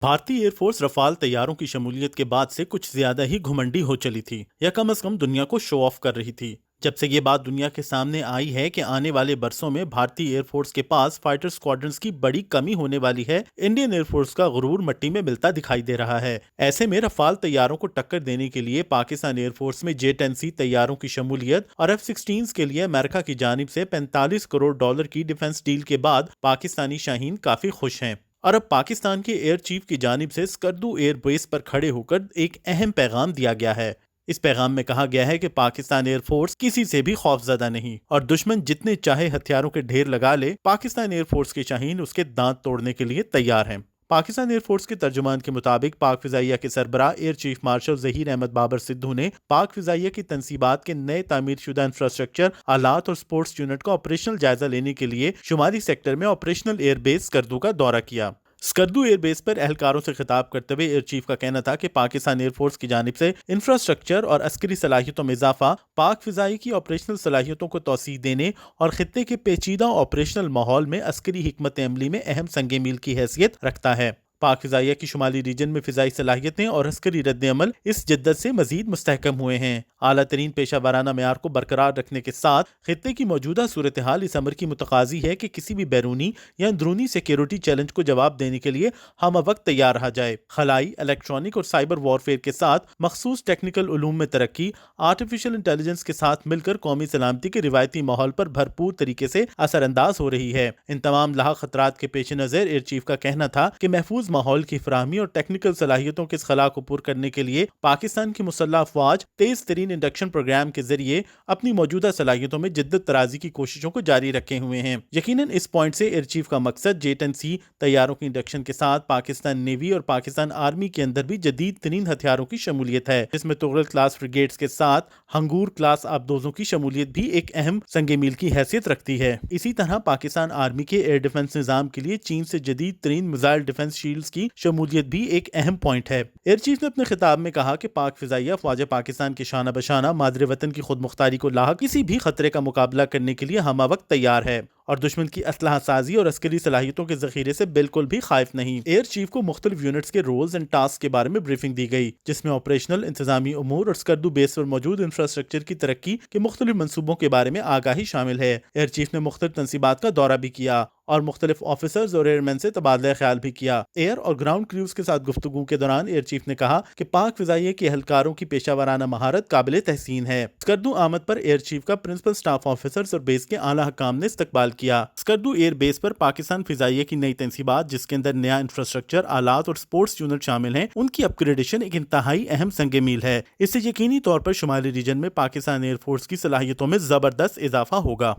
بھارتی air force Rafale طیاروں کی شمولیت کے بعد سے کچھ زیادہ ہی گھمنڈی ہو چلی تھی یا کم از کم دنیا کو شو آف کر رہی تھی۔ جب سے یہ بات دنیا کے سامنے آئی ہے کہ آنے والے برسوں میں بھارتی ایئر فورس کے پاس فائٹر اسکواڈرنز کی بڑی کمی ہونے والی ہے، انڈین ایئر فورس کا غرور مٹی میں ملتا دکھائی دے رہا ہے۔ ایسے میں رفال طیاروں کو ٹکر دینے کے لیے پاکستان ایئر فورس میں J-10C طیاروں کی شمولیت اور F-16 کے لیے امریکہ کی جانب سے $45 کروڑ کی ڈیفنس ڈیل کے بعد پاکستانی شاہین کافی خوش ہیں۔ اور اب پاکستان کے ایئر چیف کی جانب سے اسکردو ایئر بیس پر کھڑے ہو کر ایک اہم پیغام دیا گیا ہے۔ اس پیغام میں کہا گیا ہے کہ پاکستان ایئر فورس کسی سے بھی خوف زدہ نہیں اور دشمن جتنے چاہے ہتھیاروں کے ڈھیر لگا لے، پاکستان ایئر فورس کے شاہین اس کے دانت توڑنے کے لیے تیار ہیں۔ پاکستان ایئر فورس کے ترجمان کے مطابق پاک فضائیہ کے سربراہ Air Chief Marshal Zaheer Ahmed Babar Sidhu نے پاک فضائیہ کی تنصیبات کے نئے تعمیر شدہ انفراسٹرکچر، آلات اور سپورٹس یونٹ کا آپریشنل جائزہ لینے کے لیے شمالی سیکٹر میں آپریشنل ایئر بیس اسکردو کا دورہ کیا۔ اسکردو ایئر بیس پر اہلکاروں سے خطاب کرتے ہوئے ایئر چیف کا کہنا تھا کہ پاکستان ایئر فورس کی جانب سے انفراسٹرکچر اور عسکری صلاحیتوں میں اضافہ پاک فضائی کی آپریشنل صلاحیتوں کو توسیع دینے اور خطے کے پیچیدہ آپریشنل ماحول میں عسکری حکمت عملی میں اہم سنگ میل کی حیثیت رکھتا ہے۔ پاک فضائیہ کی شمالی ریجن میں فضائی صلاحیتیں اور عسکری رد عمل اس جدت سے مزید مستحکم ہوئے ہیں۔ اعلیٰ ترین پیشہ ورانہ معیار کو برقرار رکھنے کے ساتھ خطے کی موجودہ صورتحال اس امر کی متقاضی ہے کہ کسی بھی بیرونی یا اندرونی سیکیورٹی چیلنج کو جواب دینے کے لیے ہم وقت تیار رہا جائے۔ خلائی، الیکٹرانک اور سائبر وارفیئر کے ساتھ مخصوص ٹیکنیکل علوم میں ترقی، آرٹیفیشل انٹیلیجنس کے ساتھ مل کر قومی سلامتی کے روایتی ماحول پر بھرپور طریقے سے اثر انداز ہو رہی ہے۔ ان تمام لاحق خطرات کے پیش نظر ایئر چیف کا کہنا تھا کہ محفوظ ماحول کی فراہمی اور ٹیکنیکل صلاحیتوں کے اس خلا کو پور کرنے کے لیے پاکستان کی مسلح افواج تیز ترین انڈکشن پروگرام کے ذریعے اپنی موجودہ صلاحیتوں میں جدت طرازی کی کوششوں کو جاری رکھے ہوئے ہیں۔ یقیناً اس پوائنٹ سے ایئر چیف کا مقصد J-10C طیاروں کی انڈکشن کے ساتھ پاکستان نیوی اور پاکستان آرمی کے اندر بھی جدید ترین ہتھیاروں کی شمولیت ہے، جس میں تغرل کلاس فریگیٹس کے ساتھ ہنگور کلاس آبدوزوں کی شمولیت بھی ایک اہم سنگ میل کی حیثیت رکھتی ہے۔ اسی طرح پاکستان آرمی کے ایئر ڈیفنس نظام کے لیے چین سے جدید ترین میزائل ڈیفنس شیلڈز کی شمولیت بھی ایک اہم پوائنٹ ہے۔ ایئر چیف نے اپنے خطاب میں کہا کہ پاک فضائیہ افواج پاکستان کے شانہ بشانہ مادر وطن کی خود مختاری کو لاحق کسی بھی خطرے کا مقابلہ کرنے کے لیے ہمہ وقت تیار ہے اور دشمن کی اسلحہ سازی اور عسکری صلاحیتوں کے ذخیرے سے بالکل بھی خائف نہیں۔ ایئر چیف کو مختلف یونٹس کے رولز اینڈ ٹاسک کے بارے میں بریفنگ دی گئی، جس میں آپریشنل، انتظامی امور اور اسکردو بیس پر موجود انفراسٹرکچر کی ترقی کے مختلف منصوبوں کے بارے میں آگاہی شامل ہے۔ ایئر چیف نے مختلف تنصیبات کا دورہ بھی کیا اور مختلف آفیسرز اور ایئر مین سے تبادلہ خیال بھی کیا۔ ایئر اور گراؤنڈ کریوز کے ساتھ گفتگو کے دوران ایئر چیف نے کہا کہ پاک فضائیہ کے اہلکاروں کی پیشہ ورانہ مہارت قابل تحسین ہے۔ اسکردو آمد پر ایئر چیف کا پرنسپل سٹاف آفیسرز اور بیس کے اعلیٰ حکام نے استقبال کیا۔ اسکردو ایئر بیس پر پاکستان فضائیہ کی نئی تنصیبات، جس کے اندر نیا انفراسٹرکچر، آلات اور سپورٹس یونٹ شامل ہیں، ان کی اپ گریڈیشن ایک انتہائی اہم سنگ میل ہے۔ اس سے یقینی طور پر شمالی ریجن میں پاکستان ایئر فورس کی صلاحیتوں میں زبردست اضافہ ہوگا۔